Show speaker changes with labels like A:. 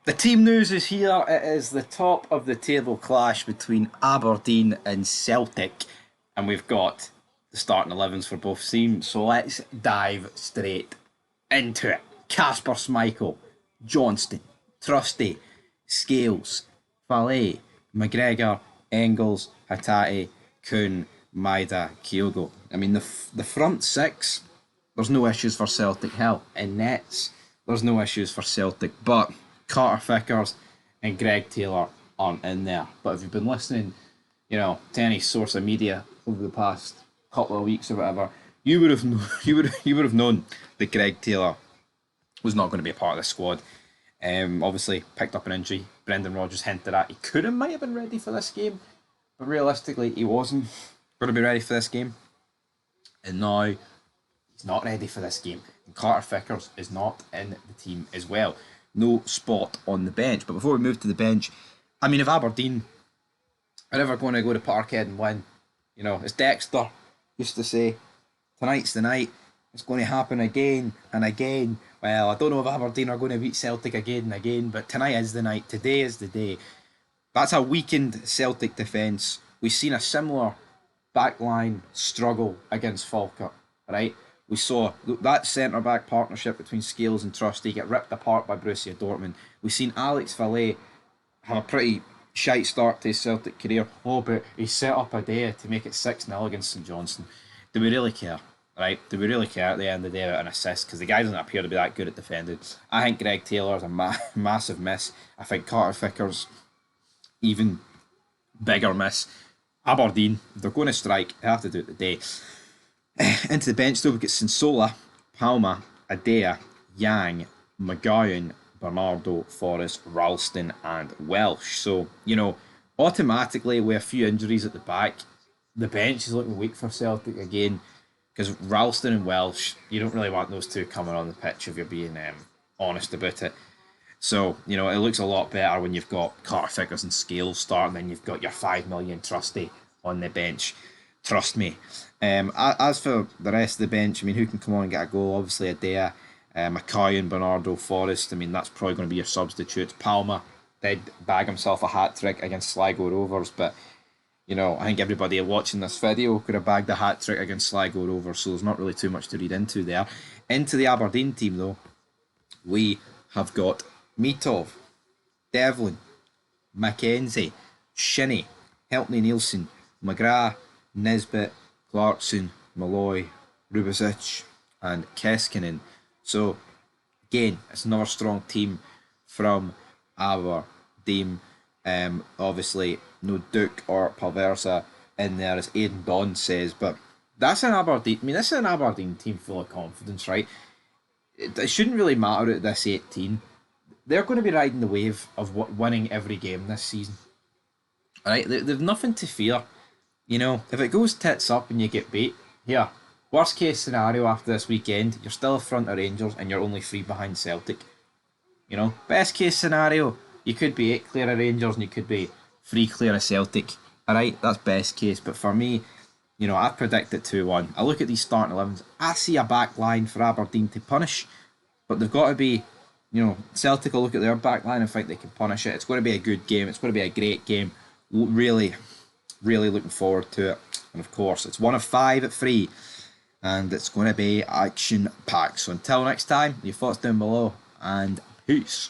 A: The team news is here. It is the top of the table clash between Aberdeen and Celtic, and we've got the starting 11s for both teams. So let's dive straight into it. Casper Schmeichel, Johnston, Trusty, Scales, Valet, McGregor, Engels, Hatate, Kuhn, Maida, Kyogo. I mean, the front six, there's no issues for Celtic. Hell, in nets, there's no issues for Celtic. But Carter Vickers and Greg Taylor aren't in there. But if you've been listening, to any source of media over the past couple of weeks or whatever, you would have you would have known that Greg Taylor was not going to be a part of the squad. Obviously picked up an injury. Brendan Rodgers hinted at might have been ready for this game, but realistically he wasn't going to be ready for this game. And now he's not ready for this game. And Carter Vickers is not in the team as well. No spot on the bench. But before we move to the bench, I mean, if Aberdeen are ever going to go to Parkhead and win, as Dexter used to say, tonight's the night. It's going to happen again and again. Well, I don't know if Aberdeen are going to beat Celtic again and again, but tonight is the night. Today is the day. That's a weakened Celtic defence. We've seen a similar backline struggle against Falkirk, right? We saw that centre-back partnership between Scales and Trusty get ripped apart by Borussia Dortmund. We've seen Alex Valet have a pretty shite start to his Celtic career. Oh, but he set up a day to make it 6-0 against St Johnstone. Do we really care? Right? Do we really care at the end of the day about an assist? Because the guy doesn't appear to be that good at defending. I think Greg Taylor's a massive miss. I think Carter Vickers, even bigger miss. Aberdeen, if they're going to strike, they have to do it today. Into the bench though, we've got Sinsola, Palma, Adea, Yang, McGowan, Bernardo, Forrest, Ralston and Welsh. So, automatically with a few injuries at the back, the bench is looking weak for Celtic again. Because Ralston and Welsh, you don't really want those two coming on the pitch if you're being honest about it. So, it looks a lot better when you've got Carter Vickers and Scales starting, then you've got your 5 million Trusty on the bench. Trust me. As for the rest of the bench, I mean, who can come on and get a goal? Obviously, Adea, Mackay and Bernardo, Forrest. I mean, that's probably going to be your substitutes. Palma did bag himself a hat-trick against Sligo Rovers, but I think everybody watching this video could have bagged a hat-trick against Sligo Rovers, so there's not really too much to read into there. Into the Aberdeen team, though, we have got Mitov, Devlin, Mackenzie, Shinnie, Helpney Nielsen, McGrath, Nisbet, Clarkson, Malloy, Rubicic, and Keskinen. So, again, it's another strong team from Aberdeen. Obviously, no Duke or Palversa in there, as Aidan Don says, but that's an Aberdeen. I mean, this is an Aberdeen team full of confidence, right? It shouldn't really matter at this 18. They're going to be riding the wave of winning every game this season. All right, they've nothing to fear. If it goes tits up and you get beat, here, worst case scenario after this weekend, you're still in front of Rangers and you're only 3 behind Celtic. Best case scenario, you could be 8 clear of Rangers and you could be 3 clear of Celtic. Alright, that's best case. But for me, I predict it 2-1. I look at these starting 11s. I see a back line for Aberdeen to punish. But they've got to be, Celtic will look at their back line and think they can punish it. It's going to be a good game. It's going to be a great game. Really, really looking forward to it. And of course, it's one of 5 at 3. And it's going to be action-packed. So until next time, your thoughts down below. And peace.